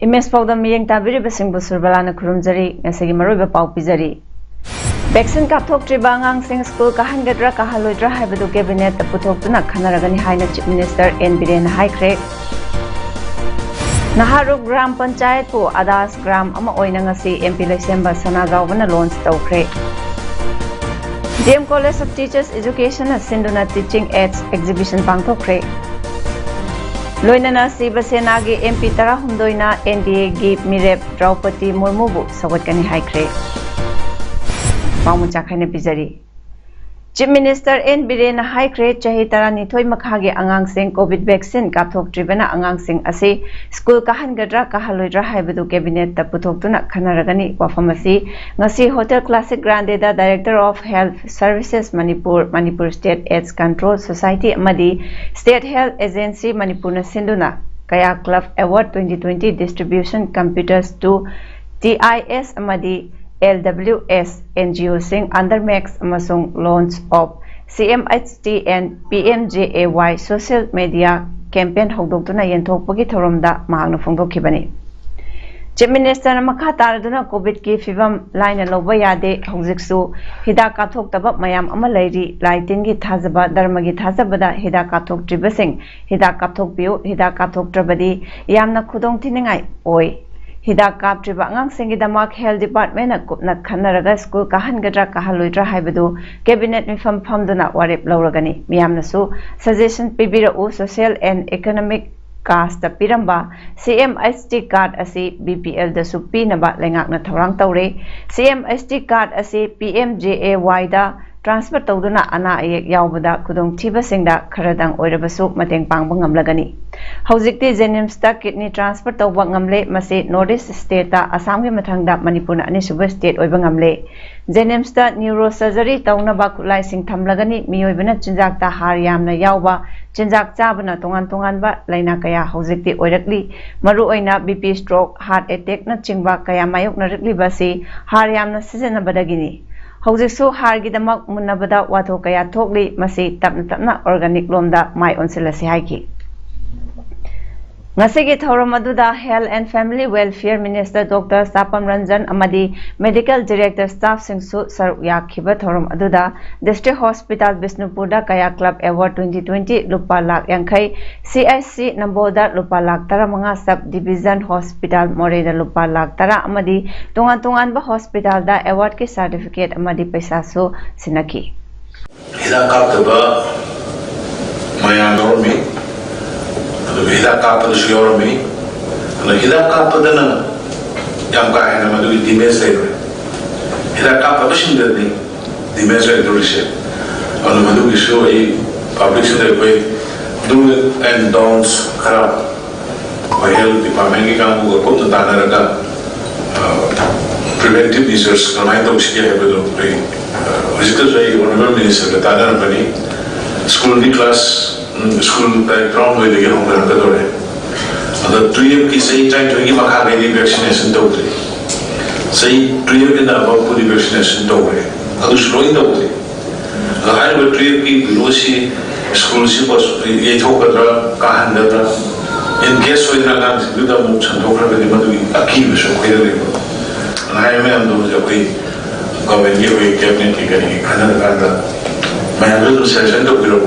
Image PAODAM miyeng tabiri basing busurbalana kurumjari ngasigi maruiba pau pijari. Vaccine kapthoktriba angangsing school kahangadra kahaloidra haibadu cabinet puthokduna khanaragani haina Chief Minister N Biren haikre. Naharu Gram Panchayat pu Adas Gram ama oina ngasi MP Lesemba Sanagawana launch tawkre. DM College of Teachers Education Sinduna Teaching Aids Exhibition pangthokre. Loinana Sivasena gi MP Tara Hundoina NDA gi Mirep Draupadi Murmu bu sawatkani haikre. Pamucha khaine bijari. Chief Minister N Biren haikre chahi tara nithoi makhagi angang sing COVID vaccine kapthok tribana angang sing ase school kahan gadra kahaloidra haibadu cabinet ta puthokduna khanaragani wafamasi ngasi Hotel Classic Grande da Director of Health Services Manipur State AIDS Control Society amadi State Health Agency Manipur na sinduna Kaya Club Award 2020 distribution computers to TIS amadi LWS NGO sing under max amasung launch of CMHT and PMJAY social media campaign hogdoktuna yenthokpagi thoromda mahangna phongdokhibani. Chief Minister makha taraduna COVID ki fibam line loba yade hojiksu hidak kathoktabak mayam ama lairi laitin gi thajaba dharma gi thajabada hidak kathok tribasing hidak kathok piu hidak kathok trabadi yamna khudong thiningai oi. Hidak kaptriba angang singi damak health department na khanaraga school kahangadra kahaloidra haibadu cabinet mifam famduna warep lauragani miyamna su suggestion pibira u social and economic caste piramba CMHT card asi BPL da su pinaba lengakna thorang tawre CMHT card asi PMJAY da transfer tawduna ana ayek yawbada khudong thiba singda kharadang oirabasu mateng pangba ngamlagani Hojikti Jenims ta kidney transfer tawba ngamle masi Northeast state ta Assam gi mathangda Manipur na anisuba state oiba ngamle Jenims ta neurosurgery tawna ba kulai sing thamlagani miyoibana chinjak ta har yamna yawba chinjak chabana tongan ba laina kaya hojikti oirakli maru oina BP stroke heart attack na chingba kaya mayok na rakli basi har yamna sijana badagini Hojiksu hargidamak munabada wato kaya thokli masi tapna organic lomda mai onselasi haiki Ngasigi thoram aduda Health and Family Welfare Minister Dr. Sapam Ranjan amadi Medical Director Staff singsu saruk yakhiba thoram aduda District Hospital Bisnupur da Kaya Club Award 2020 lupa lakh yangkai CIC Namboda lupa lakh tara manga Sub Division Hospital More da lupa lakh tara amadi tungan ba hospital da award ki certificate amadi paisa su sinaki Hida kaptaba maya normi Hidak kapal siyor mi, hidak kapal dana yang kaya nama tu dimensai tu. Hidak kapal tu sendiri ni dimensai tu risau. Anu madu isu ai public sendiri koi do and don'ts kerap. Health department ki kamu kau tu tanah raga preventive measures kalau itu usia hebat tu. Jika saya honorable minister tanah apa ni school di kelas school background with the young man the 2 year ki say time to give a vaccination totally say 2 year in the above put vaccination totally adu showing totally the high 2 year ki losi school si was ye thokadra kahandra in case we na do the move thokra be madu akhi so khire and I am do jo koi government ye cabinet ki kari khana da main do session to biro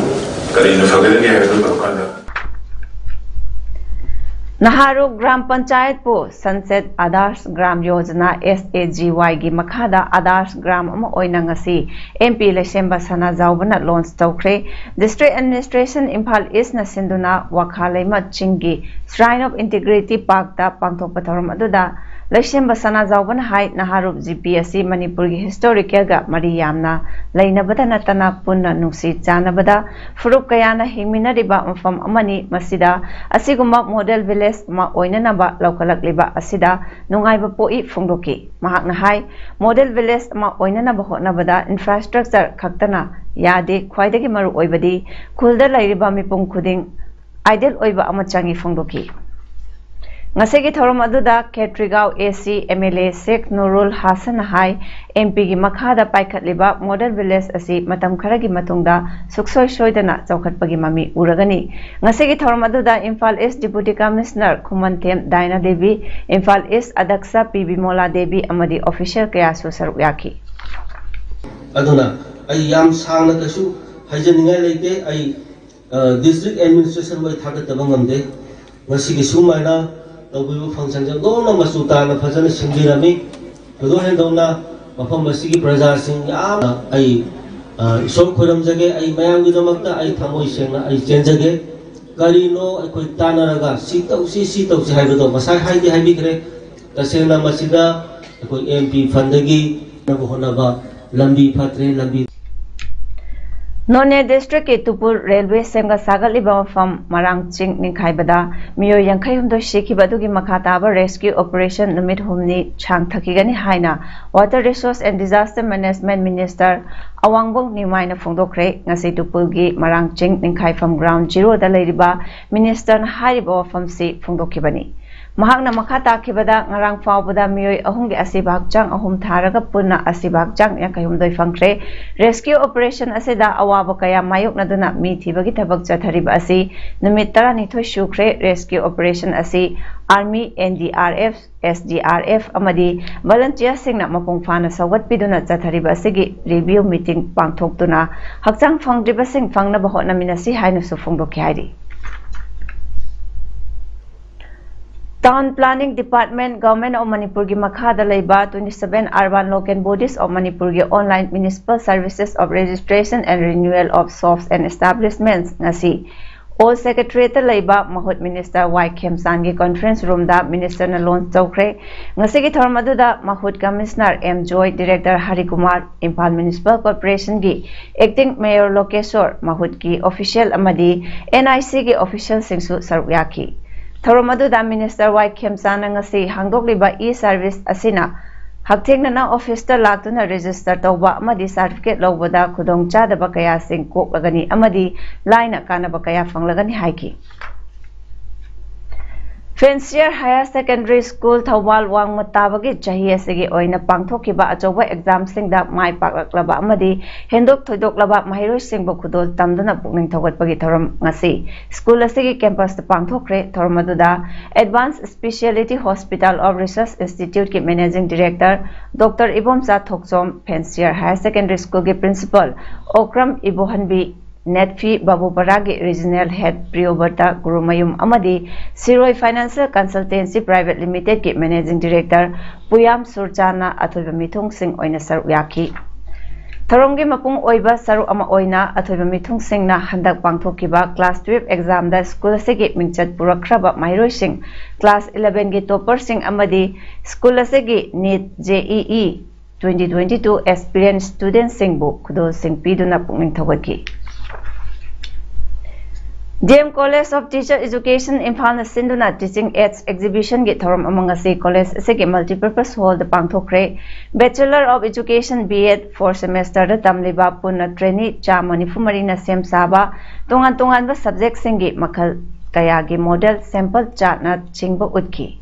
Naharu Gram Panchayat pu Sunset Adarsh Gram Yojana SAGY gi makhada Adarsh Gram ama oina ngasi MP Lesemba Sana Zawbana launch tawkre District Administration Imphal East na sinduna Wakhalaima Chingi Shrine of Integrity Park da pangthokpa thoram aduda Lashemba Sana Zauban Hai Naharup GPSC Manipur historical ga Mariamna Lainabada Natana Puna Nusi Janabada Furuk Kayana Himina Riba from Amani Masida Asiguma Model Village Ma Oinanaba Lokalak Liba Asida Nungaiba Poi Fundoki Mahakna Hai Model Village Ma Oinanaba Hotnabada Infrastructure Kaktana Yade Quaidagi Maru Oibadi Kulda Lairiba Mipung Kuding Ideal Oiba Amachangi Fundoki Ngasegi thorom aduda Ketrigao AC MLA Sheikh Nurul Hasan Hai MP gi makhada paikhatliba model village asi matam kharagi matungda suksoi soidana chawkhatpagi mami uragani ngasegi thorom aduda Imphal East Deputy Commissioner Khumantem Daina Devi Imphal East Adaksha PB Mola Devi amadi official kaya su saruk yaki aduna ai yam sangna kasu haijaningai leite ai district administration bai thagataba ngamde ngasigi sumaina Tobu function jang dona masuta na fajana singjirami do hendona mafam masigi praja sing ya ai som khoram jage ai mayang gi damakta ai thamoi sengna ai chenjage karino ai koi tanaraga si tausi haibedo masai haidi haibi kre tasena masida koi MP fandagi na bohonaba lambi phatre lambi None district ke Tupur railway semga sagaliba from Marangching Ningkhaibada Mio Yankhai Humdo Shiki Badugi Makataba rescue operation numit humni chang thakigani haina Water Resource and Disaster Management Minister Awangbong Nimaina Phongdokre ngasi Tupulgi Marangching Ningkhai from ground zero da leiriba minister hariba from si phongdokibani Mahakna makata kibada ngarang faubada mioi ahungi asibak jang ahum tharaga punna asibak jang yakayum doi fangre rescue operation asida awaba kaya mayuk naduna mi thibagi thabak chathariba asi numit 12 shukre rescue operation asi army NDRF SDRF amadi volunteer singna mapung fana sawat piduna chathariba asigi review meeting pangthokduna hakchang phangdriba sing phangna bahotna minasi hainu su phongdokhi hairi Town Planning Department Government of Manipur gi makhada leiba 27 urban local bodies of Manipur gi online municipal services of registration and renewal of shops and establishments ngasi all secretariat leiba mahut minister Y Khemsan gi conference room da minister na launch chawkre ngasi gi thormadu da mahut commissioner M Joy director Hari Kumar Imphal Municipal Corporation gi acting mayor Lokeshwar mahut gi official amadi NIC gi official singsu saruyaki Thoromadu da Minister Y Khemsana ngasi hangdokliba e-service asina hakthengna office ta laktuna register tawba amadi certificate lobada khudong chadaba kaya sing koklagani amadi laina kanaba kaya fanglagani haiki Fancier Higher Secondary School Thawal Wang Mutabagi Chahi asigi oina pangthokiba achoba exam singda mai paklaklaba amadi hendok thoidoklaba mahiroi singbo khudol tamduna pukning thogatpagi thoram ngasi school asigi campus ta pangthokre thormaduda Advanced Specialty Hospital of Research Institute ki managing director Dr. Ibomsa Thokchom Fancier Higher Secondary School ki principal Okram Ibohanbi Netfi Babu Baragi Regional Head Priyoberta Gurumayum Amadi Siroi Financial Consultancy Private Limited ki Managing Director Puyam Surchana Athoiba Mithung Singh oina saru yaki Tharomgi mapung oiba saru ama oina Athoiba Mithung Singh na handak pangthokiba class 12 exam da school asegi mingchat purakraba mahiroi singh class 11 gi topper singh amadi school asegi NEET JEE 2022 aspirant student singh bu khudol singh piduna pungning thawaki DM College of Teacher Education Imphal na sinduna teaching aids exhibition gi thorom amangasi college asegi multipurpose hall da pangthokre Bachelor of Education B.Ed 4 semester da tamliba punna trainee chamani fumarina sem saba tongan ba subject singi makhal kaya gi model sample chart na chingba utki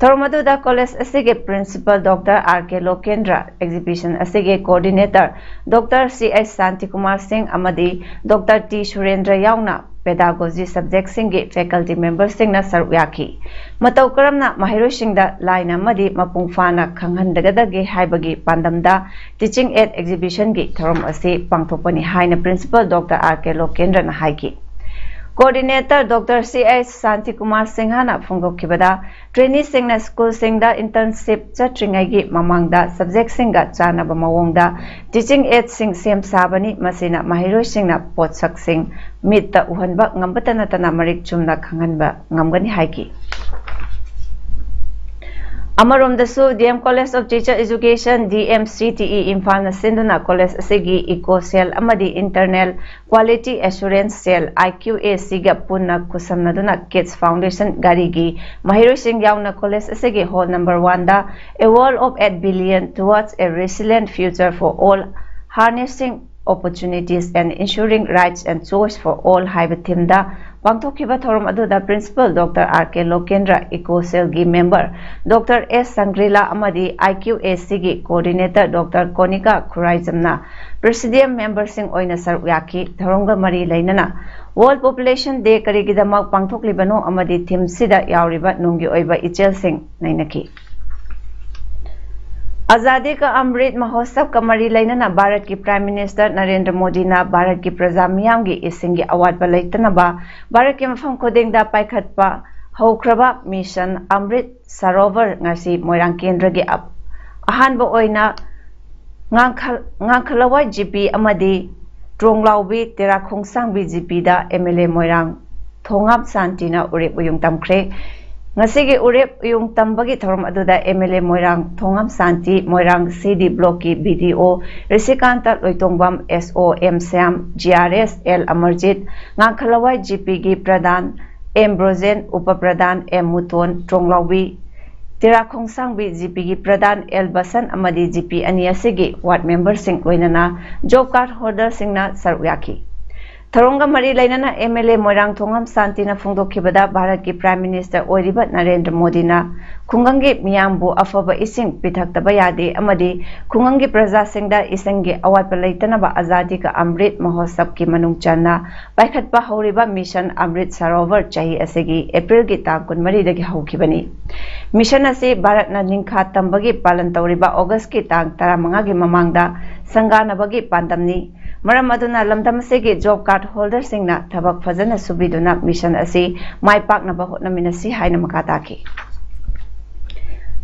Thoromadu da college asigi principal Dr. R.K. Lokendra exhibition asigi coordinator Dr. C.S. Santikumar Singh amadi Dr. T. Surendra Yauna pedagogy subject singi faculty members sing na saruyaki matau karamna mahiro singda line amadi mapung fana khanghandagadagi haibagi pandamda teaching aid exhibition gi thorom ase pangthopani haina principal Dr. R.K. Lokendra na haiki Coordinator Dr. C.S. Santikumar Singhana Phongdokibada trainee singna school singda internship chatringai mamangda subject singa chanaba mawongda teaching aid sing sem sabani masina mahiro singna potsak sing mitta uhanba ngambatana tana marik chumna khanganba ngamgani haiki Amarom DM College of Teacher Education DMCTE Imphal na sinduna college asigi Eco Cell amadi Internal Quality Assurance Cell IQA siga punna kusamnaduna Kids Foundation garigi mahiroi sing yauna college asigi hall number 1 da a wall of 8 billion towards a resilient future for all, harnessing opportunities and ensuring rights and choice for all haiba thimda Pangthokiba thorum aduda Principal Dr. R.K. Lokendra EcoCell gi member Dr. S. Sangrila amadi IQAC gi coordinator Dr. Konika Khuraijamna Presidium member sing oina saruyaki thoromga mari lainana World Population Day karigidamak pangthoklibano amadi theme sida yauriba nunggi oiba ichel sing nainaki आजादी का अमृत महोत्सव का मरी लेना भारत की prime minister Narendra Modi ना भारत की प्रजा मियाम की इसिंग की अवार्ड पर लेतनबा भारत के मफम खोदेंगदा पाइखतपा हौख्रबा मिशन अमृत सरोवर ngasi मोइरांग केंद्र की अहानबा ओइना ngang जीपी अमदी ट्रोंगलाउबी तेराखोंसांबी जीपी दा एमएलए मोइरांग थोंगाप शांतिना उरेप उयुंग तमख्रे Ngasigi urep yung tambagi thorum aduda MLA Moirang Thongam Santi Moirang CD Block ki BDO Risikanta Loitongbam SOM Sam GRS L Amarjit Ngakhalawai GP gi Pradhan M Brozen Upapradhan M Muton Tronglaubi Tirakhongsangbi GP gi Pradhan L Basan amadi GP Aniasigi Ward Member Sing Loinana Job Card Holder Singna Saruyaki Tharunga Mari Lainana MLA Moirang Thongam Santina Fungdokibada Bharat ki Prime Minister Oiriba Narendra Modi na Khungangi Miyambu Afaba Ising Pithakta Yade Amadi Khungangi Praja Singda Isangi Awat Palaitanaba Azadi ka Amrit Mahotsav ki Manung Channa Paikhatpa Horiba Mission Amrit Sarovar Chahi Asegi April ki Tang Kunmari dagi Haukibani Mission asi Bharat na Ningkha Tambagi Palan Tauriba August ki Tang Taramanga gi Mamangda Sangana bagi Pandamni Maram aduna lamdam asegi job card holder singna thabak fazana subiduna mission asi mai pak na bahut na minasi haina makataki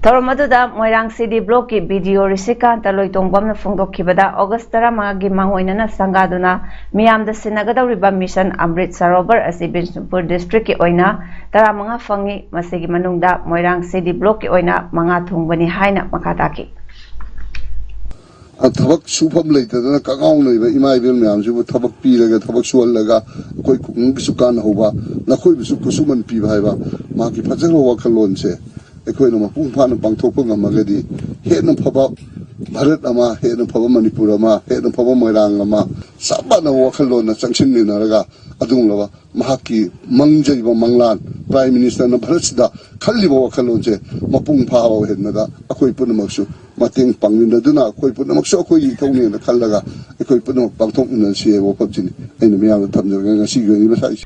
Thoromaduda Moirang CD Block ki BDO Risikanta Loitongbam na Fungdokkibada August 15 gi mangoina na sangaduna miyamda sinagadawriba mission Amrit Sarovar asi Bishnupur district ki oina taramanga fangi masigi manungda Moirang CD Block ki oina manga thungbani haina makataki Tabak supam later than a cacao, Imai Vilmiams, you would tabak pila, tabak sualaga, quite sukan hova, Nakoi Sukusuman Piva, Maki Pazero Wakalonse, Equinum Pumpan and Bangtopung and Magadi, head and papa, Barat Ama, head and Papa Manipurama, head and Papa Moirangama, Sabana Wakalona, Sanction in Araga, Adunlava, Mahaki, Manja Manglan, Prime Minister and Barasda, Kalibo Wakalonse, Mapung Pao head Naga, Akoi Punamaksu. Mating pangminda duna koi pun namak so koi thongni na khallaga koi pun pangthong na sie wo pabjini aina miya thamjo nga si gani basai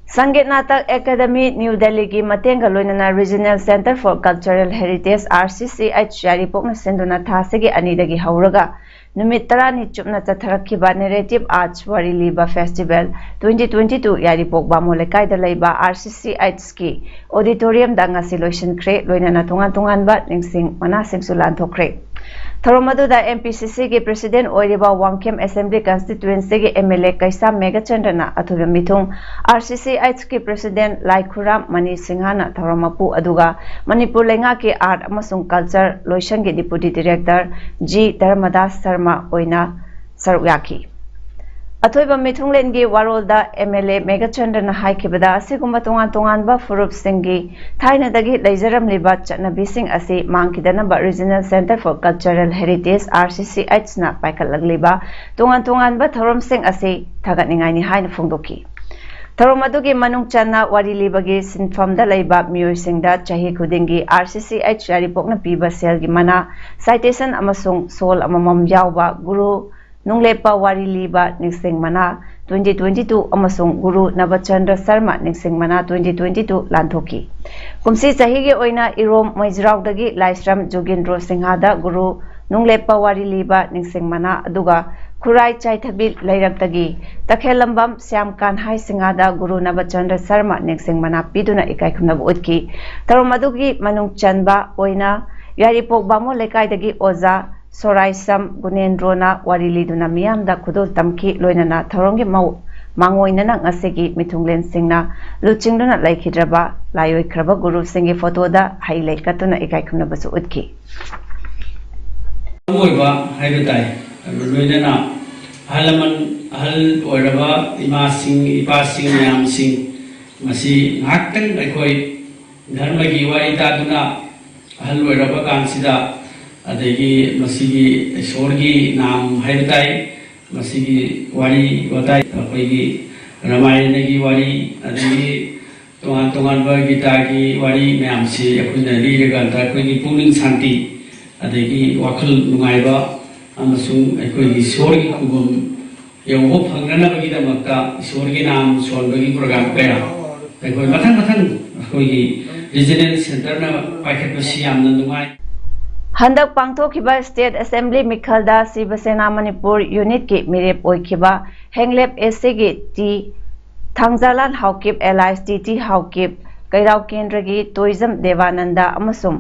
Sangeet Natak Academy New Delhi ki matenga loinana Regional Center for Cultural Heritage RCCH yaripok na senduna thasigi anidagi hauraga numit tarani chupna chatharakhiba Narrative Arts Wari Liba Festival 2022 yaripok bamolekai da leiba RCCH ki auditorium da ngasi loisin khre loinana tungan ba ningsing mana singsulan thokre Thoromaduda MPCC ki President Oiriba Wangkem Assembly Constituency ki MLA Kaisa Megachandana athuba mithung RCCH ki President Laikhuram Mani Singhana Thoromapu aduga Manipur lenga ki Art amasung Culture Loishan ki Deputy Director G Dharmadas Sharma oina saruyaki Athoiba mithunglen gi warolda MLA Megachandana haikibada asigumba tungan ba furup singgi thaina dagi leijaram liba chanabi sing asi mangkidana ba Regional Center for Cultural Heritage RCCH na paikalagliba tungan ba thorom sing asi thagatningai ni haina phungdoki thorom adugi manung channa wari libagi sinfamda leiba miyoi singda chahi khudingi RCCH yaripokna piba sel gi mana citation amasung sol amamam yawba guru Nunglepa Wari Liba Ningsing Mana 2022 amasung Guru Nabachandra Sharma Ningsing Mana 2022 Lanthoki. Kumsi Sahigi Oina Irom Maizraudagi Laisram Jogendro Singhada Guru Nunglepa Wari Liba Ningsing Mana Aduga Kurai Chaithabil Lairaktagi Takhelambam Syam Kanhai Singhada Guru Nabachandra Sharma Ningsing Mana Piduna Ikaikunab Udki Tarumadugi Manung Chanba Oina Yaripok Bamo Lekaidagi Oza Sorai Sam Gunendrona Warili Duna Miam da Kudul Tamki Loinana Thorongi ꯃꯥꯡꯑꯣꯏꯅꯅ ꯉꯁꯤꯒꯤ ꯃꯤꯊꯨꯡꯂꯦꯟꯁꯤꯡꯅ ꯂꯨꯆꯤꯡꯗꯨꯅ ꯂꯩꯈꯤꯗ꯭ꯔꯕ ꯂꯥꯏꯑꯣꯏꯈ꯭ꯔꯕ ꯒꯨꯔꯨꯁꯤꯡꯒꯤ ꯐꯣꯇꯣꯗ ꯍꯩ ꯂꯩ ꯀꯠꯇꯨꯅ ꯏꯀꯥꯏ ꯈꯨꯝꯅꯕꯁꯨ ꯎꯠꯈꯤ꯫ ꯑꯣꯏꯕ ꯍꯥꯏꯕ ꯇꯥꯏ ꯂꯣꯏꯅꯅ ꯑꯍꯜ ꯂꯃꯟ ꯑꯍꯜ ꯑꯣꯏꯔꯕ ꯏꯃꯥꯁꯤꯡ ꯏꯄꯥꯁꯤꯡ ꯃꯌꯥꯝꯁꯤꯡ ꯃꯁꯤ ꯉꯥꯏꯍꯥꯛꯇꯪ ꯑꯩꯈꯣꯏ ꯙꯔꯃꯒꯤ ꯋꯥꯔꯤ ꯇꯥꯗꯨꯅ ꯑꯍꯜ ꯑꯣꯏꯔꯕ ꯀꯥꯟꯁꯤꯗ ꯑꯗꯒꯤ ꯃꯁꯤꯒꯤ ꯏꯁꯣꯔꯒꯤ ꯅꯥꯝ ꯍꯥꯏꯕ ꯇꯥꯏ ꯃꯁꯤꯒꯤ ꯋꯥꯔꯤ ꯋꯥꯇꯥꯏ ꯑꯩꯈꯣꯏꯒꯤ ꯔꯥꯃꯥꯌꯟꯒꯤ ꯋꯥꯔꯤ ꯑꯗꯒꯤ तोान तोानब गीता की वारी मैम से अखुना लीरगा अखोई पुनिंग शांति अदगी वाखल नुंगाइबा अमसुंग अखोई ईश्वर की खुबम यौबो फंगनबगीदमक्ता ईश्वर की नाम सोनबगी प्रोग्राम कया अखोई मथंग मथंग अखोई रीजनल सेंटर ना पाइखटबसी यामना नुंगाइ हंदक पांगथोखिबा स्टेट असेंबली मिखलदा शिवसेना मणिपुर यूनिट की मिरेप ओइखिबा हेंगलेप एससी की T Thangzalam Haokip alias T Haokip कैराव केंद्र की टूरिज्म देवानंदा अमसुम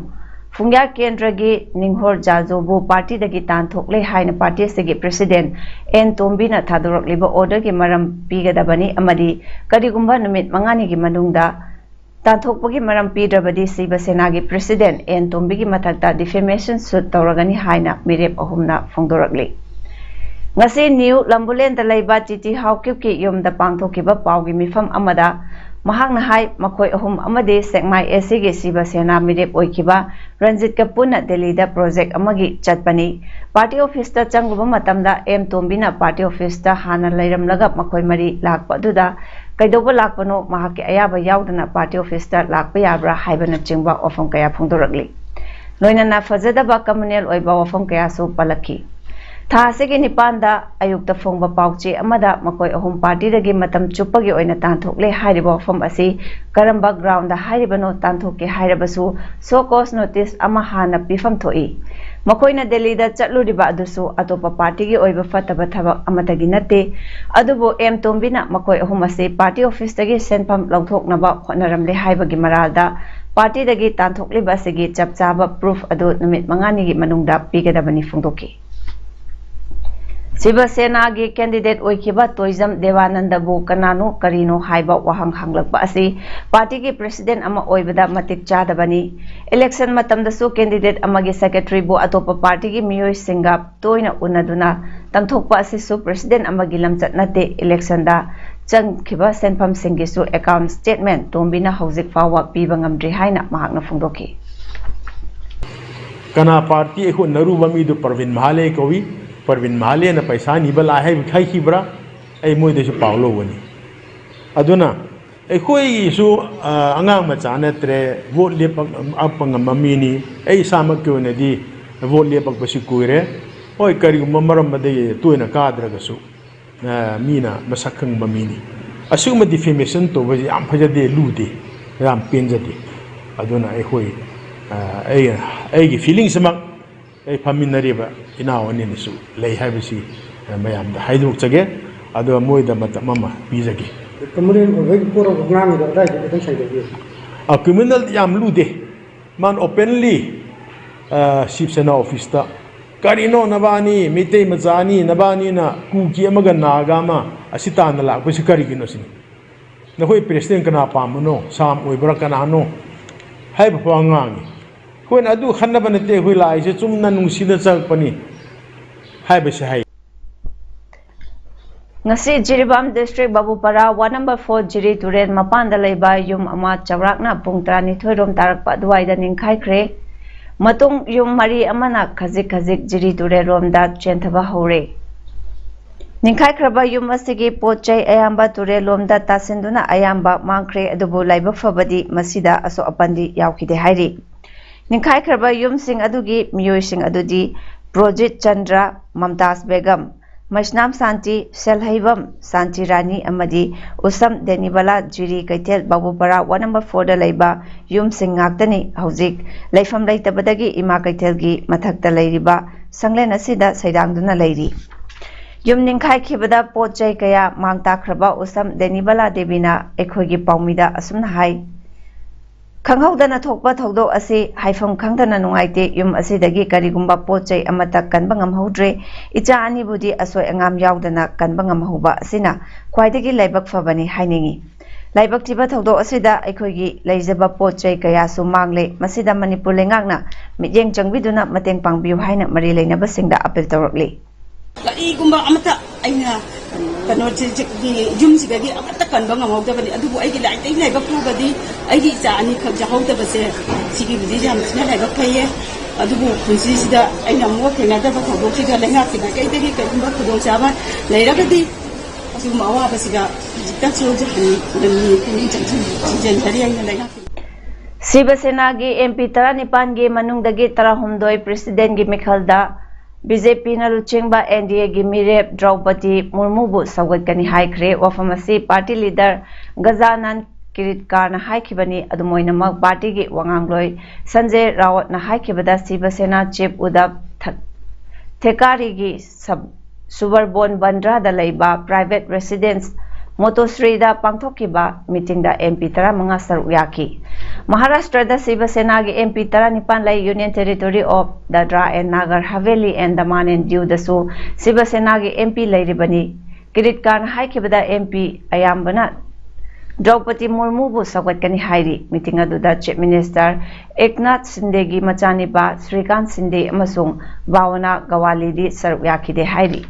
फुंग्या केंद्र की निंगहोर जाजोबु पार्टी दगी तांथोकले हाइन पार्टी से प्रेसिडेंट एन तोम्बीना थादोरकलिबा ऑर्डर की मरम पीगदबनी अमदी करिगुंबा नुमित मंगानी की मनुंगदा तांथोकपगी मरम पीद्रबदी शिवसेना की प्रेसिडेंट एन तोम्बी की मथक्ता डिफेमेशन सूट तौरगनी हाइना मिरेप अहुमना फोंदोरकली ngasi new lambulen da laiba titi haukip ki yumda pangthokiba pawgi mifam amada mahakna hai makoi ahum amade sekmai ac gi Shivasena mirep oikiba Ranjit Kapuna Delhi da project amagi chatpani party office ta changuba matamda M Tombina party office ta hana lairamlaga makoi mari lakpa duda kaidoba lakpano mahaki ayaba yaudana party office ta lakpa yabra haibana chingba ofam kaya phungdoragli loinana fajadaba communal oiba ofam kaya su palaki था सेगे निपानदा अयुक्त फोंगबा पाउचे अमदा मकोय अहुम party दगे मतम चुप्पगे ओइना तांथोकले हाइरिबा फम असि Karamba ground दा हाइरिबनो तांथोके हाइरबसु so cos notice अमा हाना पिफम थोई मकोयना दिल्ली दा चटलुरिबा अदुसु अतोपा party गे ओइबा फतबा थबक अमतगी नते अदुबो M तोम्बिना मकोय अहुम असि party office दगे सेनफम लौथोकनबा होनरमले हाइबगी मरालदा party दगे तांथोकलिबा सेगे चपचाबा proof अदु नुमित मंगानी गी मनुंगदा पीगदबनी फुंदोकी शिवसेना की कैंडिडेट ओइखिबा टूरिज्म देवानंदबु कनानो करिनो हाइबा वहांग हांगलकबा असि पार्टी की प्रेसिडेंट अमा ओइबदा मतिक चादबनी इलेक्शन मतमदसु कैंडिडेट अमागी सेक्रेटरी बु अतोप पार्टी की मियोय सिंगा तोइना उनदुना तमथोकपा असि प्रेसिडेंट अमागी लमचत नते इलेक्शन दा चंगखिबा सेनफम सिंगिसु अकाउंट स्टेटमेंट तोम्बिना हौजिक फावा पीबा ngamdri हाइना महाकना फुंदोखि कना पार्टी एखो नरुबा मिदु परविन महाले कोवी परविन महाले न पैसा निबला है बिखाई खिब्रा ए मोइदेसु पावलो वनी अदुना एखोइसु अंगांग मचा नत्रे वोट लेप अपंग ममीनी ए सामक क्योनदी वोट लेपक बसि कुइरे ओय करिगुम मरम बदे तोइना काद्रगसु मीना मसखंग ममीनी असुम डिफेमेशन तो बजि आम फजदे लुदे राम पेंजदे अदुना एखोइ एगी फीलिंग समक ए फमिनरीबा इनावनिसु लई हाइबसी मयामदा हाइदोकचगे अदो मोइदा मतममा पीजगे क्रिमिनल याम लुदे मान ओपनली शिवसेना ऑफिस ता करिनो नबानी मिते मजानी नबानी ना कुकी अमगा नागामा असितान लाकबसी करिगिनो सिनी नखोय प्रेसिडेंट कना पामनो साम ओइबरा कनानो हाइब फंगांगी कोन अदु खन्नबा नते हुइ लाइसे Chumna नुंसिदा चकपनी हाइबसे high ngasi Jiribam district Babupara 1 number 4 Jiri Turen mapanda leiba yum ama chawrakna pung 12 rom tarakpa duaida ningkhaikhre matung yum mari amana khazik khazik Jiri Turen romda chenthaba hore ningkhaikraba yum asigi pochai ayamba Turen lomda tasinduna ayamba mangkhre adubu laiba fabadi masida aso apandi yaukide hairi ningkhaikraba yum sing adugi miyoi sing adudi Projit Chandra Mamtaz Begum Mashnam Santi Selhaibam Santi Rani Amadi Usam Denibala Jiri Kaitel Babupara 1 number 4 da laiba yum sing ngaktani haujik laifam laitabadagi ima kaitelgi mathakta lairiba sanglen asida saidangduna lairi yum ningkhai khibada pochai kaya mangta khraba usam Denibala Devina ekhoigi paumida asumna hai खंगौदना थोकपा थौदो असे हाइफम खंगदना नुंगाइते yum असेदगी करिगुंबा पोचै अमता कनबा ngamहौद्रे इचा अनिबुदी असोय अंगाम यावदना कनबा ngamहौबा असिना ख्वाइदगी लाइबक फबनी हाइनिंगी लाइबक थिबा थौदोक असिदा अखोइगी लेजबा पोचै कयासु मांगले मसिदा मणिपुर लेंगाकना मियेंग चंगबिदुना मतेंग पांगबियु हाइना मरि लेनबसिंगदा appeal तौरकली करीगुम्बा अमता अइना कनो युमसिगगी अमता कनबा ngamawdabani adubu aigi laitei laibak fubadi aigi icha ani khak jahawdabase sigi budi jamsina laibak phaye adubu punsi sida aina mo khenadaba thawdoksida lengaksida kaitegi kaimba khudong chaba leiragadi asu mawa basiga jikta chojani nani kuni changchen hari aina lengaksida Shiv Sena की MP 19 की मनुंगदगी 13 president की मिखलदा BJP लुचिंबा NDA की मिरेप द्रौपदी मुर्मू बु सौगतकनी हाइख्रे वफम असी party leader Gajanan Kirtikar हाइखिबनी अदुमोइनमक पार्टी की वंगांगलोय संजय रावत हाइखिबदा शिवसेना चीफ उद्धव थेकारी की सुबरबोन बंद्रादा लैबा प्राइवेट रेसिडेंस मोटोश्रीदा पांथोकिबा मीटिंगदा एमपी 15 सरुक याकी महाराष्ट्र शिवसेना की एमपी 19 लै union territory of Dadra and Nagar Haveli and Daman and Diu दसु शिवसेना की एमपी लैरिबनी किरिटकार हाइखिबदा एमपी अयाम्बना द्रौपदी मुर्मू बु सौगतकनी हाइरी मीटिंग अदुदा चीफ मिनिस्टर एकनाथ शिंदे की मचानिबा श्रीकांत शिंदे अमसुंग भावना गवालीदी सरुक याखिदे हाइरी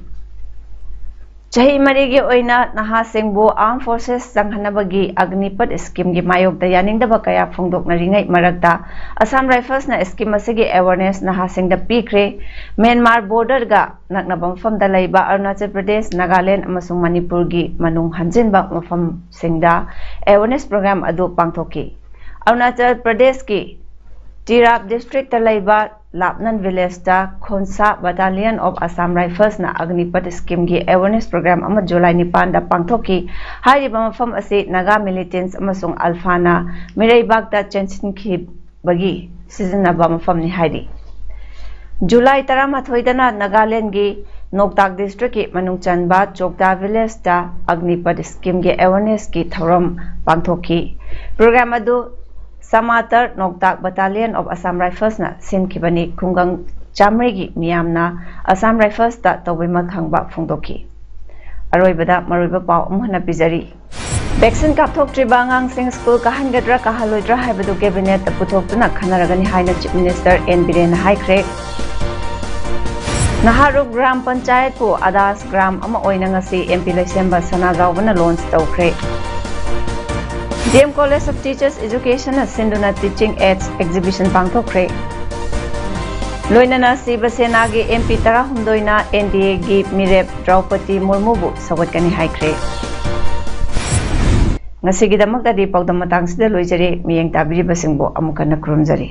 चाही मरीगी ओइना नहासिंगबु आर्म फोर्सेस संघनबगी अग्निपथ स्कीम की मायोगदा यानिंगदबा कया फोंदोकनरिङै मरकता असम राइफल्स ना स्कीम असिगी अवेयरनेस नहासिंगदा पीख्रे म्यांमार बॉर्डर गा नकनबा मफमदा लैबा अरुणाचल प्रदेश नागालैंड अमसुंग मणिपुर की मनुंग हंजिनबा मफमसिंगदा अवेयरनेस प्रोग्राम अदु पांगथोकी अरुणाचल प्रदेश की तिराप डिस्ट्रिक्ट लैबा लापनन विलेज दा Khonsa battalion of Assam rifles ना अग्निपथ स्कीम की अवेयरनेस प्रोग्राम अमा जुलाई 9 दा पांगथोकी हाइरिबा मफम असे नागा मिलिटेंट्स अमसुंग अल्फाना मिरैबाग दा चेंचिनखिबगी सिजनबा मफमनि हाइरि जुलाई 13 दना नागालैंड की नोकताक डिस्ट्रिक्ट की मनुंग चनबा चोकदा विलेज दा अग्निपथ स्कीम की अवेयरनेस की थौरम पांगथोकी प्रोग्राम अदु समातर नोकताक बटालियन ऑफ असम राइफल्स ना सिनखिबनी खुंगंग चामरेगी मियामना असम राइफल्स ता तौबिमा खंगबा फोंदोकी अरोइबदा मरोइबा पाव अमहना पिजरी वैक्सीन कापथोक्ट्रिबा आंगांसिंग स्कूल काहनगद्रा काहलोइद्रा हाइबदु कैबिनेट पुथोक्तुना खनरगनी हाइना चीफ मिनिस्टर एन बिरेन हाइख्रे नहारुक ग्राम पंचायत को आदास ग्राम अमा ओइना ngasi एमपी लैसेंबा सनागावबना लॉन्च तौख्रे DM college of teachers education सिंधुना टीचिंग एड्स एग्जीबिशन पांगथोख्रे लोइनना शिवसेना की एमपी 13 एनडीए की मिरेप द्रौपदी मुर्मू बु सौगतकनी हाइख्रे ngasigidamakta di pawdam matangsida loijare miyeng tabiribasingbo amukana krumjari